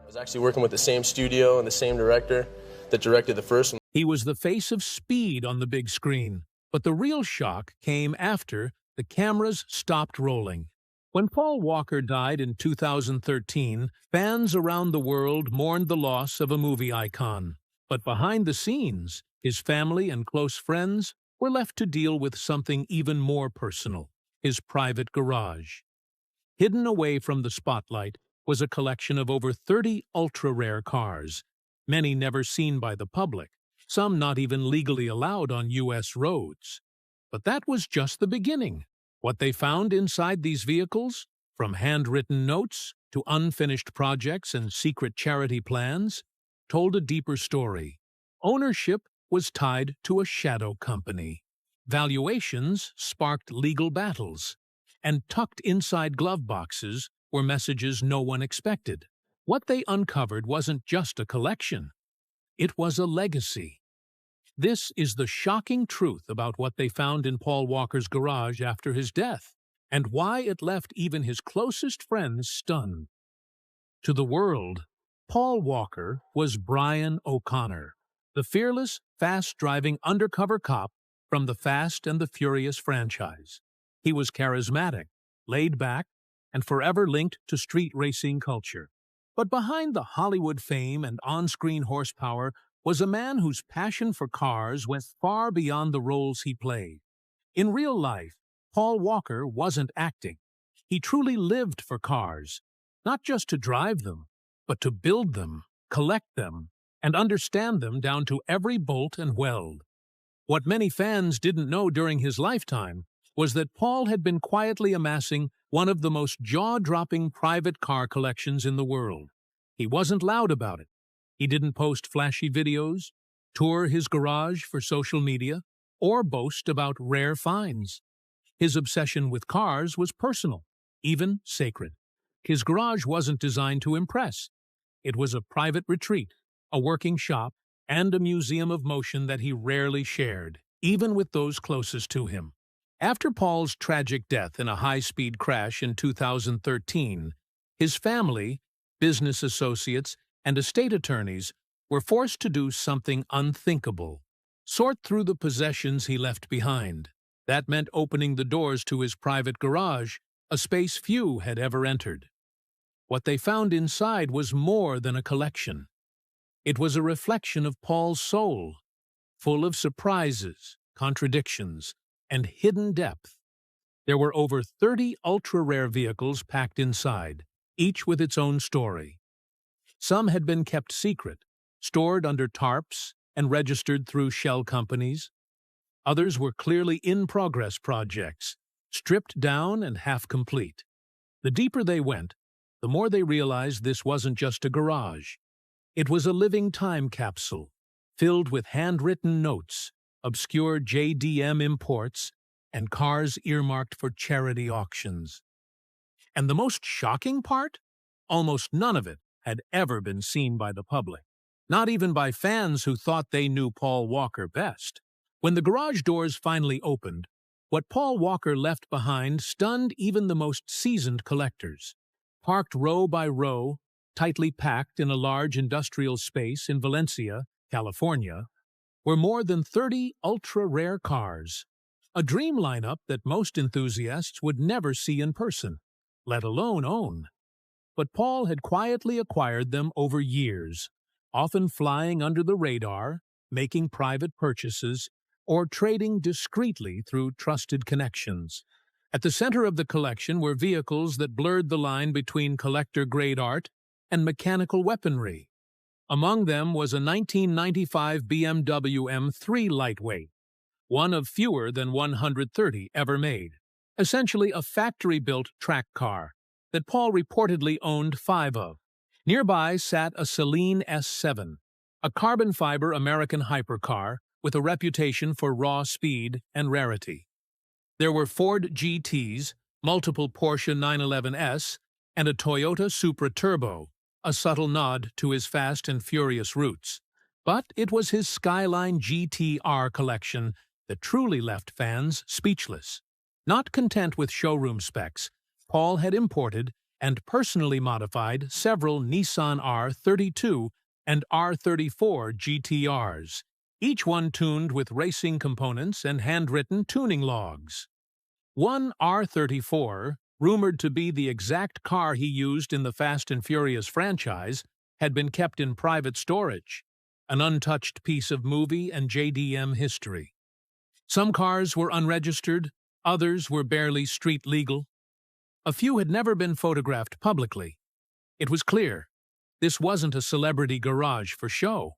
was actually working with the same studio and the same director that directed the first one. He was the face of speed on the big screen, but the real shock came after the cameras stopped rolling. When Paul Walker died in 2013, fans around the world mourned the loss of a movie icon. But behind the scenes, his family and close friends were left to deal with something even more personal: his private garage. Hidden away from the spotlight was a collection of over 30 ultra-rare cars, many never seen by the public, some not even legally allowed on U.S. roads. But that was just the beginning. What they found inside these vehicles, from handwritten notes to unfinished projects and secret charity plans, told a deeper story. Ownership was tied to a shadow company. Valuations sparked legal battles, and tucked inside glove boxes were messages no one expected. What they uncovered wasn't just a collection. It was a legacy. This is the shocking truth about what they found in Paul Walker's garage after his death, and why it left even his closest friends stunned. To the world, Paul Walker was Brian O'Connor, the fearless, fast-driving undercover cop from the Fast and the Furious franchise. He was charismatic, laid back, and forever linked to street racing culture. But behind the Hollywood fame and on-screen horsepower was a man whose passion for cars went far beyond the roles he played. In real life, Paul Walker wasn't acting. He truly lived for cars, not just to drive them, but to build them, collect them, and understand them down to every bolt and weld. What many fans didn't know during his lifetime was that Paul had been quietly amassing one of the most jaw-dropping private car collections in the world. He wasn't loud about it. He didn't post flashy videos, tour his garage for social media, or boast about rare finds. His obsession with cars was personal, even sacred. His garage wasn't designed to impress. It was a private retreat, a working shop, and a museum of motion that he rarely shared, even with those closest to him. After Paul's tragic death in a high-speed crash in 2013, his family, business associates, and estate attorneys were forced to do something unthinkable: sort through the possessions he left behind. That meant opening the doors to his private garage, a space few had ever entered. What they found inside was more than a collection. It was a reflection of Paul's soul, full of surprises, contradictions, and hidden depth. There were over 30 ultra-rare vehicles packed inside, each with its own story. Some had been kept secret, stored under tarps and registered through shell companies. Others were clearly in-progress projects, stripped down and half-complete. The deeper they went, the more they realized this wasn't just a garage. It was a living time capsule, filled with handwritten notes, obscure JDM imports, and cars earmarked for charity auctions. And the most shocking part? Almost none of it had ever been seen by the public, not even by fans who thought they knew Paul Walker best. When the garage doors finally opened, what Paul Walker left behind stunned even the most seasoned collectors. Parked row by row, tightly packed in a large industrial space in Valencia, California, were more than 30 ultra-rare cars, a dream lineup that most enthusiasts would never see in person, let alone own. But Paul had quietly acquired them over years, often flying under the radar, making private purchases, or trading discreetly through trusted connections. At the center of the collection were vehicles that blurred the line between collector-grade art and mechanical weaponry. Among them was a 1995 BMW M3 lightweight, one of fewer than 130 ever made, essentially a factory-built track car that Paul reportedly owned 5 of. Nearby sat a Celine S7, a carbon-fiber American hypercar with a reputation for raw speed and rarity. There were Ford GTs, multiple Porsche 911S, and a Toyota Supra Turbo, a subtle nod to his fast and furious roots. But it was his Skyline GTR collection that truly left fans speechless. Not content with showroom specs, Paul had imported and personally modified several Nissan R32 and R34 GTRs, each one tuned with racing components and handwritten tuning logs. One R34, rumored to be the exact car he used in the Fast and Furious franchise, had been kept in private storage, an untouched piece of movie and JDM history. Some cars were unregistered, others were barely street legal. A few had never been photographed publicly. It was clear this wasn't a celebrity garage for show.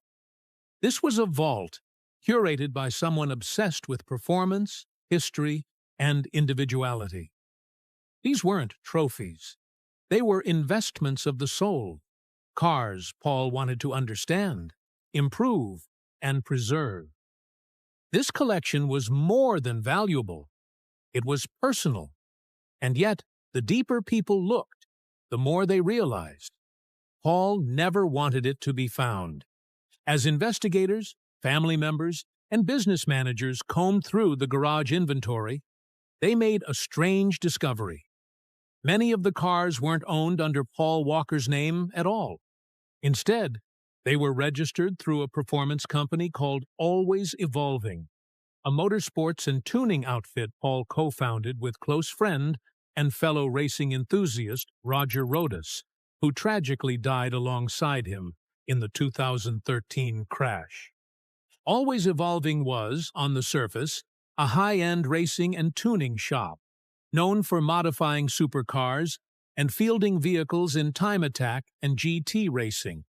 This was a vault, curated by someone obsessed with performance, history, and individuality. These weren't trophies. They were investments of the soul, cars Paul wanted to understand, improve, and preserve. This collection was more than valuable. It was personal. And yet, the deeper people looked, the more they realized. Paul never wanted it to be found. As investigators, family members, and business managers combed through the garage inventory, they made a strange discovery. Many of the cars weren't owned under Paul Walker's name at all. Instead, they were registered through a performance company called Always Evolving, a motorsports and tuning outfit Paul co-founded with close friend and fellow racing enthusiast Roger Rodas, who tragically died alongside him in the 2013 crash. Always Evolving was, on the surface, a high-end racing and tuning shop, known for modifying supercars and fielding vehicles in time attack and GT racing.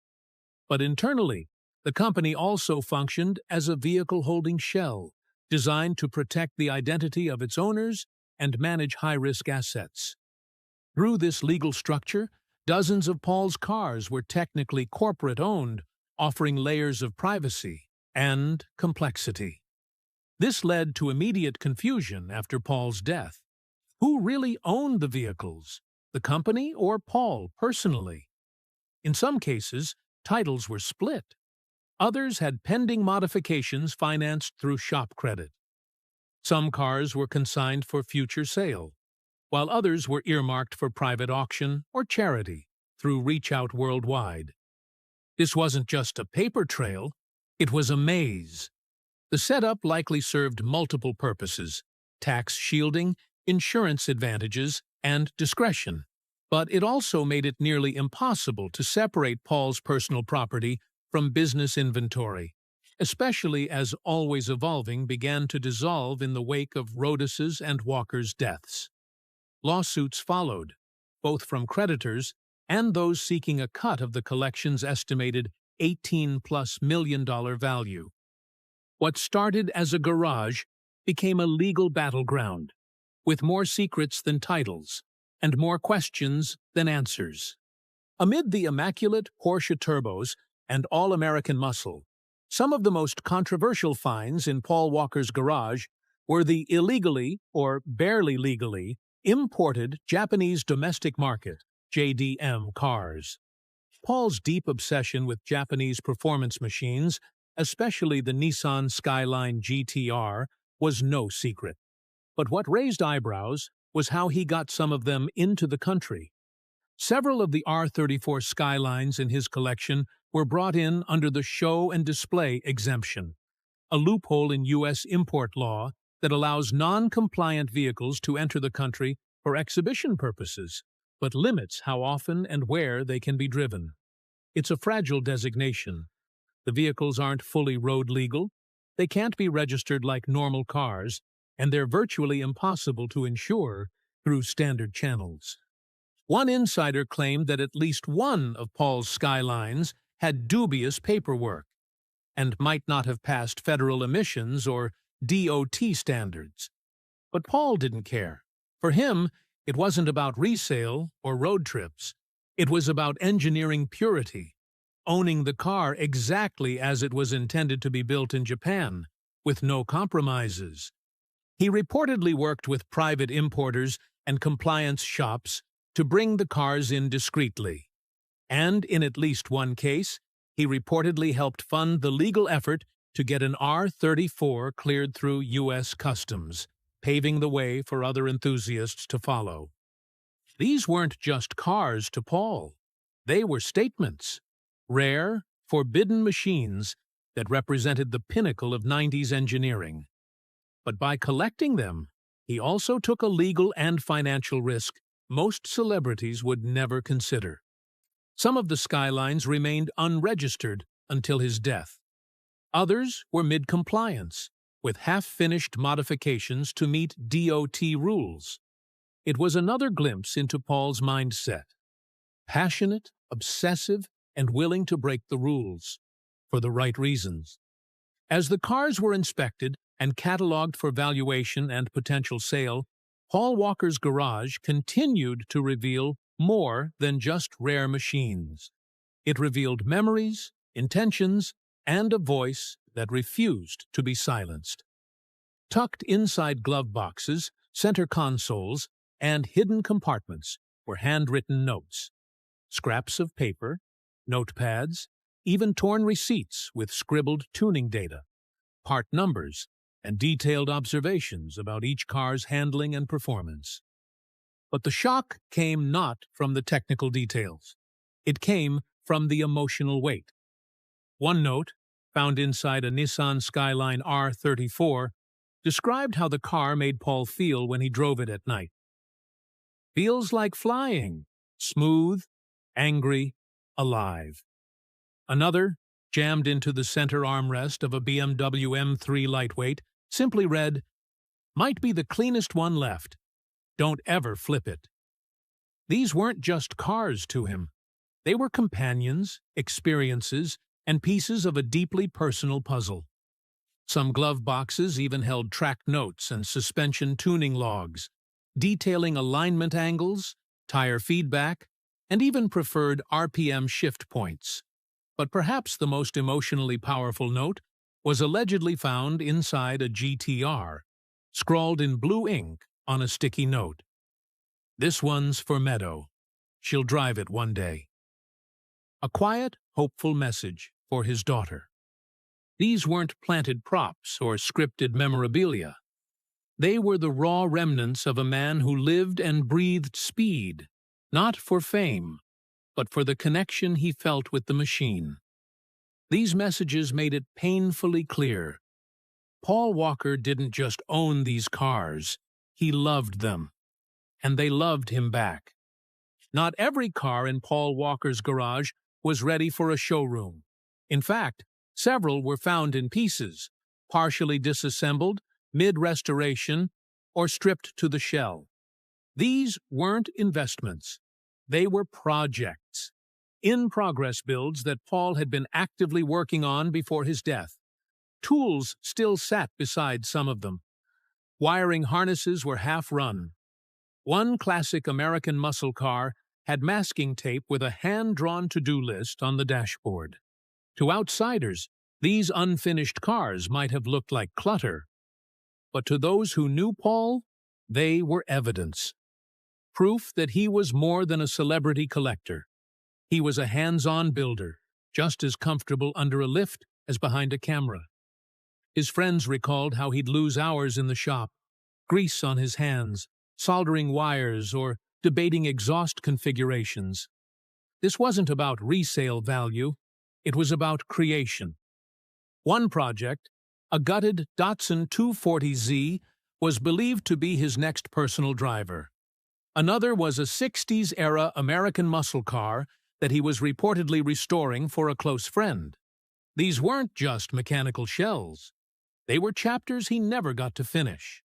But internally, the company also functioned as a vehicle-holding shell, designed to protect the identity of its owners and manage high-risk assets. Through this legal structure, dozens of Paul's cars were technically corporate-owned, offering layers of privacy and complexity. This led to immediate confusion after Paul's death. Who really owned the vehicles, the company or Paul personally? In some cases, titles were split. Others had pending modifications financed through shop credit. Some cars were consigned for future sale, while others were earmarked for private auction or charity through Reach Out Worldwide. This wasn't just a paper trail, it was a maze. The setup likely served multiple purposes: tax shielding, insurance advantages, and discretion. But it also made it nearly impossible to separate Paul's personal property from business inventory, especially as Always Evolving began to dissolve in the wake of Rodas's and Walker's deaths. Lawsuits followed, both from creditors and those seeking a cut of the collection's estimated $18+ million value. What started as a garage became a legal battleground, with more secrets than titles, and more questions than answers. Amid the immaculate Porsche turbos and all-American muscle, some of the most controversial finds in Paul Walker's garage were the illegally, or barely legally, imported Japanese domestic market, JDM cars. Paul's deep obsession with Japanese performance machines, especially the Nissan Skyline GTR, was no secret. But what raised eyebrows was how he got some of them into the country. Several of the R34 Skylines in his collection were brought in under the show and display exemption, a loophole in U.S. import law that allows non-compliant vehicles to enter the country for exhibition purposes, but limits how often and where they can be driven. It's a fragile designation. The vehicles aren't fully road legal, they can't be registered like normal cars, and they're virtually impossible to insure through standard channels. One insider claimed that at least one of Paul's Skylines had dubious paperwork and might not have passed federal emissions or DOT standards. But Paul didn't care. For him, it wasn't about resale or road trips. It was about engineering purity, owning the car exactly as it was intended to be built in Japan, with no compromises. He reportedly worked with private importers and compliance shops to bring the cars in discreetly. And in at least one case, he reportedly helped fund the legal effort to get an R34 cleared through U.S. Customs, paving the way for other enthusiasts to follow. These weren't just cars to Paul. They were statements, rare, forbidden machines that represented the pinnacle of 90s engineering. But by collecting them, he also took a legal and financial risk most celebrities would never consider. Some of the Skylines remained unregistered until his death. Others were mid-compliance, with half-finished modifications to meet DOT rules. It was another glimpse into Paul's mindset. Passionate, obsessive, and willing to break the rules, for the right reasons. As the cars were inspected and catalogued for valuation and potential sale, Paul Walker's garage continued to reveal more than just rare machines. It revealed memories, intentions, and a voice that refused to be silenced. Tucked inside glove boxes, center consoles, and hidden compartments were handwritten notes, scraps of paper, notepads, even torn receipts with scribbled tuning data, part numbers, and detailed observations about each car's handling and performance. But the shock came not from the technical details. It came from the emotional weight. One note, found inside a Nissan Skyline R34, described how the car made Paul feel when he drove it at night. Feels like flying, smooth, angry, alive. Another, jammed into the center armrest of a BMW M3 lightweight, simply read, "Might be the cleanest one left. Don't ever flip it." These weren't just cars to him. They were companions, experiences, and pieces of a deeply personal puzzle. Some glove boxes even held track notes and suspension tuning logs, detailing alignment angles, tire feedback, and even preferred RPM shift points. But perhaps the most emotionally powerful note was allegedly found inside a GTR, scrawled in blue ink on a sticky note. "This one's for Meadow. She'll drive it one day." A quiet, hopeful message for his daughter. These weren't planted props or scripted memorabilia. They were the raw remnants of a man who lived and breathed speed, not for fame, but for the connection he felt with the machine. These messages made it painfully clear. Paul Walker didn't just own these cars, he loved them. And they loved him back. Not every car in Paul Walker's garage was ready for a showroom. In fact, several were found in pieces, partially disassembled, mid-restoration, or stripped to the shell. These weren't investments. They were projects, in-progress builds that Paul had been actively working on before his death. Tools still sat beside some of them. Wiring harnesses were half-run. One classic American muscle car had masking tape with a hand-drawn to-do list on the dashboard. To outsiders, these unfinished cars might have looked like clutter. But to those who knew Paul, they were evidence. Proof that he was more than a celebrity collector. He was a hands-on builder, just as comfortable under a lift as behind a camera. His friends recalled how he'd lose hours in the shop, grease on his hands, soldering wires, or debating exhaust configurations. This wasn't about resale value, it was about creation. One project, a gutted Datsun 240Z, was believed to be his next personal driver. Another was a 60s-era American muscle car that he was reportedly restoring for a close friend. These weren't just mechanical shells. They were chapters he never got to finish.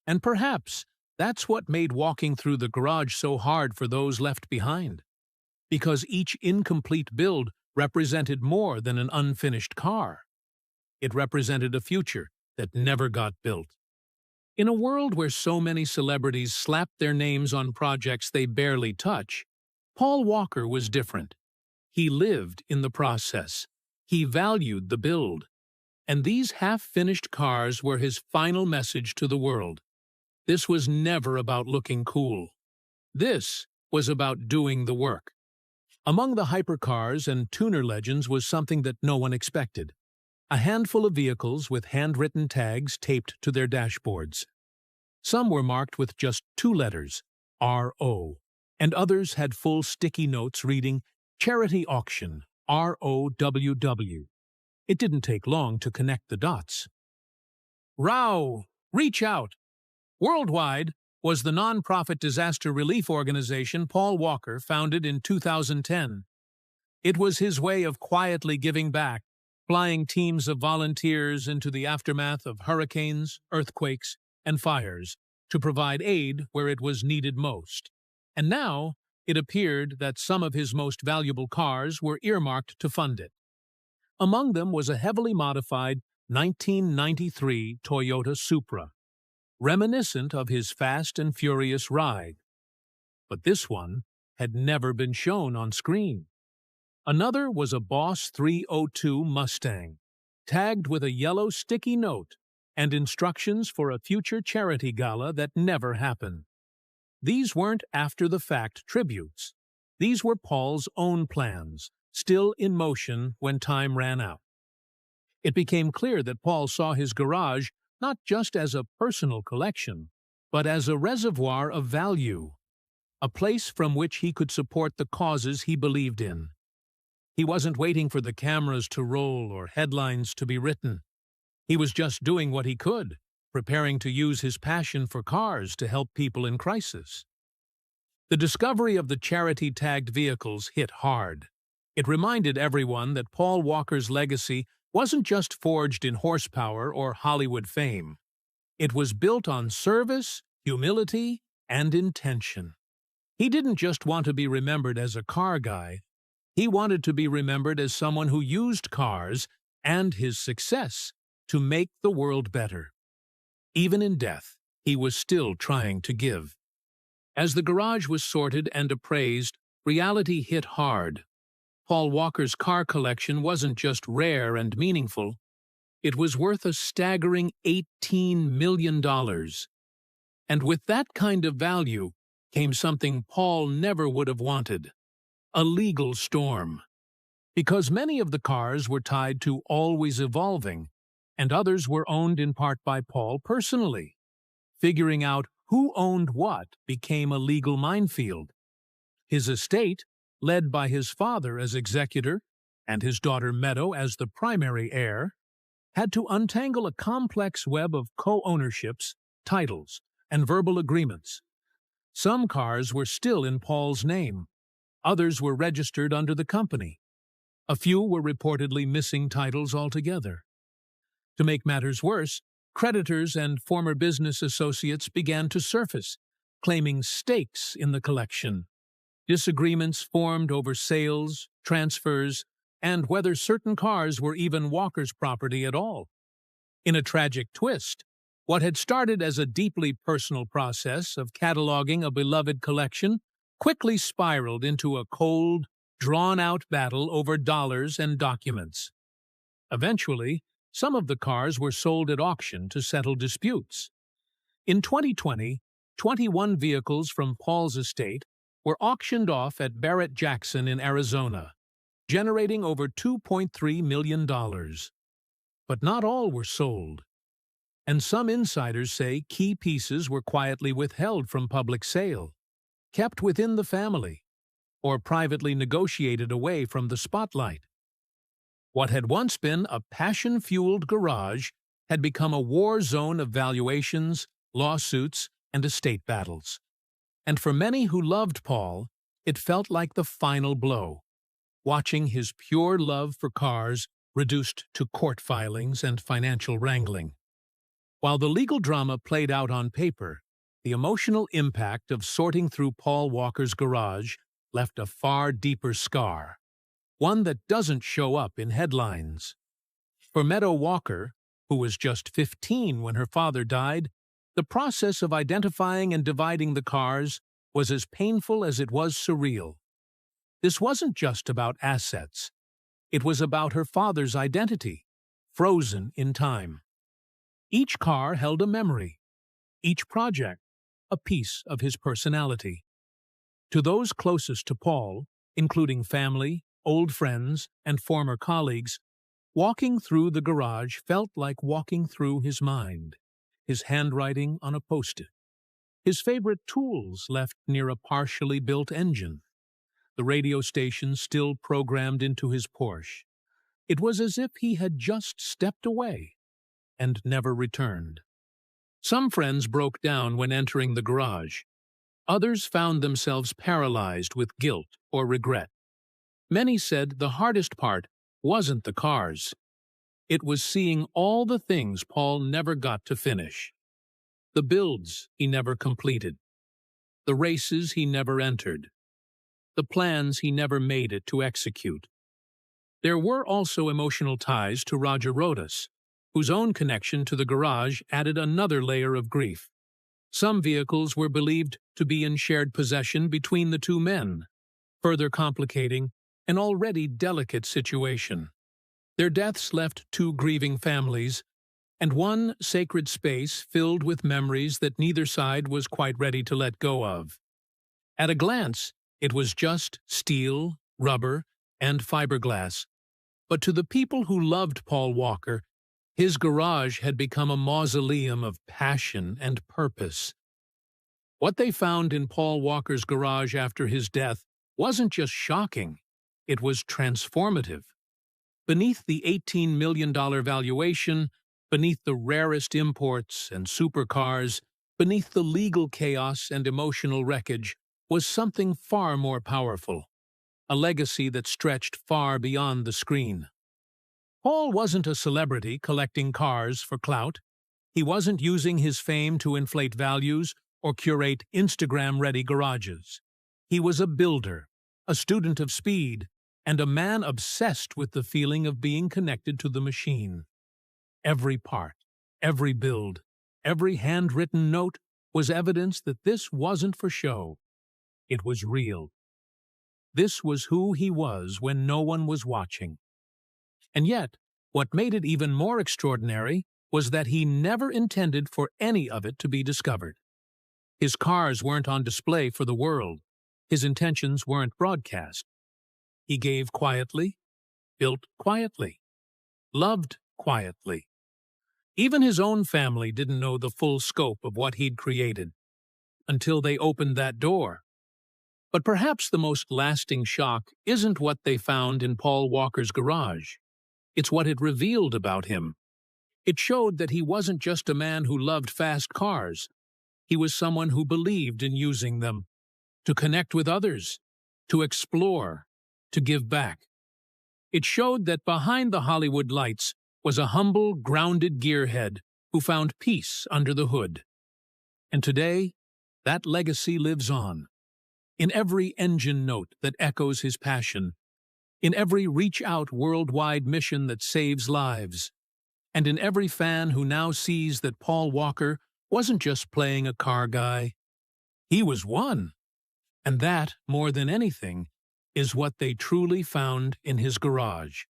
And perhaps that's what made walking through the garage so hard for those left behind. Because each incomplete build represented more than an unfinished car. It represented a future that never got built. In a world where so many celebrities slap their names on projects they barely touch, Paul Walker was different. He lived in the process. He valued the build. And these half-finished cars were his final message to the world. This was never about looking cool. This was about doing the work. Among the hypercars and tuner legends was something that no one expected. A handful of vehicles with handwritten tags taped to their dashboards. Some were marked with just two letters, RO. and others had full sticky notes reading Charity Auction, ROWW. It didn't take long to connect the dots. ROW, Reach Out, Worldwide, was the nonprofit disaster relief organization Paul Walker founded in 2010. It was his way of quietly giving back, flying teams of volunteers into the aftermath of hurricanes, earthquakes, and fires to provide aid where it was needed most. And now, it appeared that some of his most valuable cars were earmarked to fund it. Among them was a heavily modified 1993 Toyota Supra, reminiscent of his Fast and Furious ride. But this one had never been shown on screen. Another was a Boss 302 Mustang, tagged with a yellow sticky note and instructions for a future charity gala that never happened. These weren't after-the-fact tributes. These were Paul's own plans, still in motion when time ran out. It became clear that Paul saw his garage not just as a personal collection, but as a reservoir of value, a place from which he could support the causes he believed in. He wasn't waiting for the cameras to roll or headlines to be written. He was just doing what he could, preparing to use his passion for cars to help people in crisis. The discovery of the charity-tagged vehicles hit hard. It reminded everyone that Paul Walker's legacy wasn't just forged in horsepower or Hollywood fame. It was built on service, humility, and intention. He didn't just want to be remembered as a car guy. He wanted to be remembered as someone who used cars and his success to make the world better. Even in death, he was still trying to give. As the garage was sorted and appraised, reality hit hard. Paul Walker's car collection wasn't just rare and meaningful. It was worth a staggering $18 million. And with that kind of value came something Paul never would have wanted: a legal storm. Because many of the cars were tied to Always Evolving, and others were owned in part by Paul personally. Figuring out who owned what became a legal minefield. His estate, led by his father as executor and his daughter Meadow as the primary heir, had to untangle a complex web of co-ownerships, titles, and verbal agreements. Some cars were still in Paul's name. Others were registered under the company. A few were reportedly missing titles altogether. To make matters worse, creditors and former business associates began to surface, claiming stakes in the collection. Disagreements formed over sales, transfers, and whether certain cars were even Walker's property at all. In a tragic twist, what had started as a deeply personal process of cataloging a beloved collection quickly spiraled into a cold, drawn-out battle over dollars and documents. Eventually, some of the cars were sold at auction to settle disputes. In 2020, 21 vehicles from Paul's estate were auctioned off at Barrett-Jackson in Arizona, generating over $2.3 million. But not all were sold, and some insiders say key pieces were quietly withheld from public sale, kept within the family, or privately negotiated away from the spotlight. What had once been a passion-fueled garage had become a war zone of valuations, lawsuits, and estate battles. And for many who loved Paul, it felt like the final blow, watching his pure love for cars reduced to court filings and financial wrangling. While the legal drama played out on paper, the emotional impact of sorting through Paul Walker's garage left a far deeper scar, one that doesn't show up in headlines. For Meadow Walker, who was just 15 when her father died, the process of identifying and dividing the cars was as painful as it was surreal. This wasn't just about assets. It was about her father's identity, frozen in time. Each car held a memory, each project a piece of his personality. To those closest to Paul, including family, old friends, and former colleagues, walking through the garage felt like walking through his mind, his handwriting on a post-it, his favorite tools left near a partially built engine, the radio station still programmed into his Porsche. It was as if he had just stepped away and never returned. Some friends broke down when entering the garage. Others found themselves paralyzed with guilt or regret. Many said the hardest part wasn't the cars. It was seeing all the things Paul never got to finish. The builds he never completed. The races he never entered. The plans he never made it to execute. There were also emotional ties to Roger Rodas, whose own connection to the garage added another layer of grief. Some vehicles were believed to be in shared possession between the two men, further complicating an already delicate situation. Their deaths left two grieving families and one sacred space filled with memories that neither side was quite ready to let go of. At a glance, it was just steel, rubber, and fiberglass. But to the people who loved Paul Walker, his garage had become a mausoleum of passion and purpose. What they found in Paul Walker's garage after his death wasn't just shocking, it was transformative. Beneath the $18 million valuation, beneath the rarest imports and supercars, beneath the legal chaos and emotional wreckage, was something far more powerful, a legacy that stretched far beyond the screen. Paul wasn't a celebrity collecting cars for clout. He wasn't using his fame to inflate values or curate Instagram-ready garages. He was a builder, a student of speed, and a man obsessed with the feeling of being connected to the machine. Every part, every build, every handwritten note was evidence that this wasn't for show. It was real. This was who he was when no one was watching. And yet, what made it even more extraordinary was that he never intended for any of it to be discovered. His cars weren't on display for the world. His intentions weren't broadcast. He gave quietly, built quietly, loved quietly. Even his own family didn't know the full scope of what he'd created until they opened that door. But perhaps the most lasting shock isn't what they found in Paul Walker's garage. It's what it revealed about him. It showed that he wasn't just a man who loved fast cars. He was someone who believed in using them, to connect with others, to explore, to give back. It showed that behind the Hollywood lights was a humble, grounded gearhead who found peace under the hood. And today, that legacy lives on. In every engine note that echoes his passion, in every reach-out worldwide mission that saves lives, and in every fan who now sees that Paul Walker wasn't just playing a car guy. He was one. And that, more than anything, is what they truly found in his garage.